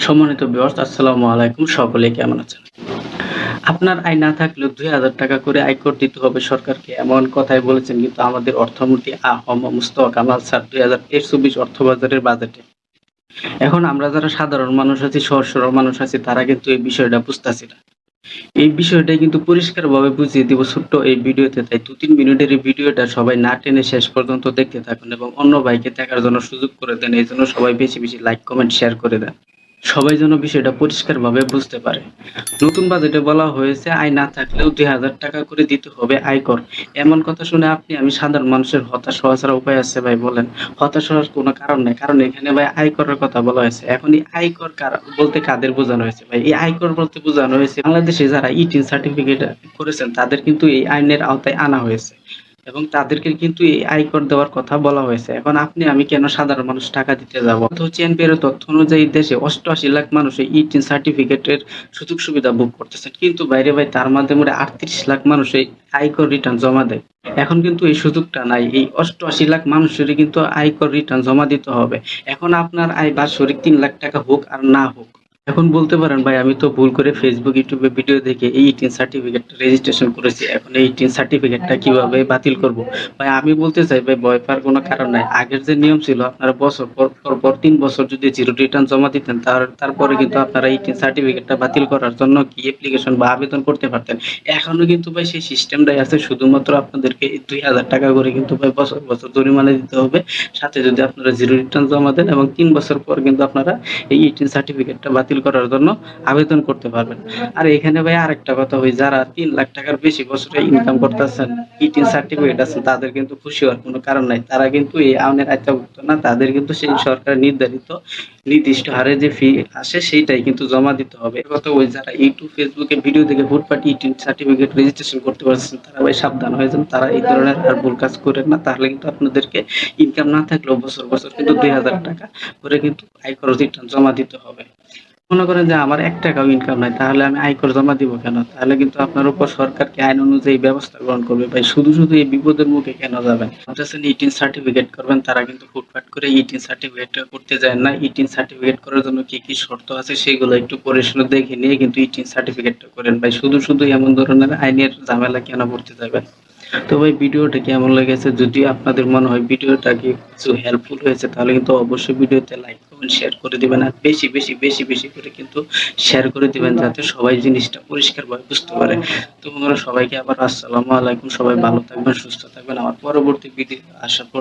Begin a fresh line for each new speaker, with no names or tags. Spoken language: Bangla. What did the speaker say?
সম্মানিত ভিউয়ার্স আসসালামু আলাইকুম। সকলে কেমন আছেন? আপনার আয় না থাকলেও ৳২,০০০ করে আয়কর দিতে হবে সরকারকে এমন কথাই বলেছেন কিন্তু আমাদের অর্থমন্ত্রী মুস্তফা কামাল স্যার ২০২৩-২৪ অর্থবছরের বাজেটে। এখন আমরা যারা সাধারণ মানুষ আছি, সহজ সরল মানুষ আছি তারা কিন্তু এই বিষয়টা বুঝতাছি না। এই বিষয়টাই কিন্তু পরিষ্কারভাবে বুঝিয়ে দিব ছোট্ট এই ভিডিওতে। তাই ২-৩ মিনিটের এই ভিডিওটা সবাই না টেনে শেষ পর্যন্ত দেখতে থাকুন এবং অন্য ভাইকে দেখার জন্য সুযোগ করে দেন। এজন্য সবাই বেশি, বেশি লাইক, কমেন্ট, শেয়ার করে দেন। সবাই যেন বিষয়টা পরিষ্কারভাবে বুঝতে পারে। নতুন বাজেটে বলা হয়েছে আয় না থাকলেও ৳২,০০০ করে দিতে হবে আয়কর। এমন কথা শুনে আমি সাধারণ মানুষের হতাশ হওয়া ছাড়া উপায় আছে ভাই বলেন? হতাশ হওয়ার কোনো কারণ নাই। কারণ এখানে ভাই আয়করের কথা বলা হয়েছে। এখন এই আয়কর বলতে কাদের বোঝানো হয়েছে ভাই? এই আয়কর বলতে বোঝানো হয়েছে বাংলাদেশে যারা ইটিন সার্টিফিকেট করেছেন তাদের কিন্তু এই আইনের আওতায় আনা হয়েছে। এবং তাদেরকে কিন্তু এই আয়কর দেওয়ার কথা বলা হয়েছে। এখন আমি কেন সাধারণ মানুষ টাকা দিতে যাব? হচ্ছে এনপিআর এর তথ্য অনুযায়ী দেশে ৮৮ লাখ মানুষ এই ই-টিন সার্টিফিকেটের সুযোগ সুবিধা ভোগ করতেছেন। কিন্তু বাইরে ভাই তার মাধ্যমে ৩৮ লাখ মানুষ এই আয়কর রিটার্ন জমা দেয়। এখন কিন্তু এই সুযোগটা নাই। এই ৮৮ লাখ মানুষেরই কিন্তু আয়কর রিটার্ন জমা দিতে হবে। এখন আপনার আয় বাৎসরিক ৳৩,০০,০০০ হোক আর না হোক। এখন বলতে পারেন ভাই আমি তো ভুল করে Facebook, YouTube এ ভিডিও দেখে এই ই-টিন সার্টিফিকেটটা রেজিস্ট্রেশন করেছি। এখন এই ই-টিন সার্টিফিকেটটা কিভাবে বাতিল করব? ভাই আমি বলতে চাই ভাই ভয় পাওয়ার কোনো কারণ নাই। আগের যে নিয়ম ছিল আপনারা বছর পর ৩ বছর যদি জিরো রিটার্ন জমা দিতেন তারপরে কিন্তু আপনারা ই-টিন সার্টিফিকেটটা বাতিল করার জন্য অ্যাপ্লিকেশন বা আবেদন করতে পারতেন। এখনো কিন্তু ভাই সেই সিস্টেমটাই আছে। শুধুমাত্র আপনাদেরকে এই ৳২,০০০ করে কিন্তু ভাই বছর, বছর জরিমানা দিতে হবে। সাথে যদি আপনারা জিরো রিটার্ন জমা দেন এবং ৩ বছর পর কিন্তু আপনারা এই ই-টিন সার্টিফিকেটটা বাতিল করার জন্য আবেদন করতে পারবেন। আর এখানে ভাই আরেকটা কথা ভাই যারা ৳৩,০০,০০০ বেশি বছরে ইনকাম করতেছেন, ই-টিন সার্টিফিকেট আছে তাদের কিন্তু খুশি হওয়ার কোনো কারণ নাই। তারা কিন্তু এই আইনের আওতাভুক্ত না। তাদের কিন্তু সেই সরকারের নির্ধারিত নির্দিষ্ট হারে যে ফি আসে সেইটাই কিন্তু জমা দিতে হবে। কথা ওই যারা YouTube, Facebook এ ভিডিও দেখে হুটপাট ই-টিন সার্টিফিকেট রেজিস্ট্রেশন করতে পারছেন তারা ভাই সাবধান হয়ে যান। তারা এই ধরনের আর ভুল কাজ করেন না। তাহলে কিন্তু আপনাদেরকে ইনকাম না থাকলেও বছর, বছর কিন্তু ৳২,০০০ করে কিন্তু আয়কর রিটার্ন জমা দিতে হবে। মনে করেন যে আমার ৳১ ইনকাম নাই তাহলে আমি আয়কর জমা দিব কেন? তাহলে কিন্তু আপনার উপর সরকার কি আইন অনুযায়ী ব্যবস্থা গ্রহণ করবে। ভাই শুধু, শুধু এই বিপদের মুখে কেন যাবেন? ভাবতেছেন ই-টিন সার্টিফিকেট করবেন তারা কিন্তু হুটহাট করে ই-টিন সার্টিফিকেটটা করতে যায় না। ই-টিন সার্টিফিকেট করার জন্য কি, কি শর্ত আছে সেগুলো একটু পড়ে শুনে দেখে নিয়ে কিন্তু ই-টিন সার্টিফিকেটটা করেন। ভাই শুধু, শুধু এমন ধরনের আইনের ঝামেলা কেন পড়তে যাবেন? তো ভাই ভিডিওটা কেমন লেগেছে? যদি আপনাদের মনে হয় ভিডিওটা কিছু হেল্পফুল হয়েছে তাহলে কিন্তু অবশ্যই ভিডিওতে লাইক, কমেন্ট, শেয়ার করে দিবেন। আর বেশি, বেশি, বেশি, বেশি করে কিন্তু শেয়ার করে দিবেন যাতে সবাই জিনিসটা পরিষ্কারভাবে বুঝতে পারে। তো বন্ধুরা সবাইকে আবার আসসালামু আলাইকুম। সবাই ভালো থাকবেন, সুস্থ থাকবেন। আমার পরবর্তী ভিডিও আসা পর্যন্ত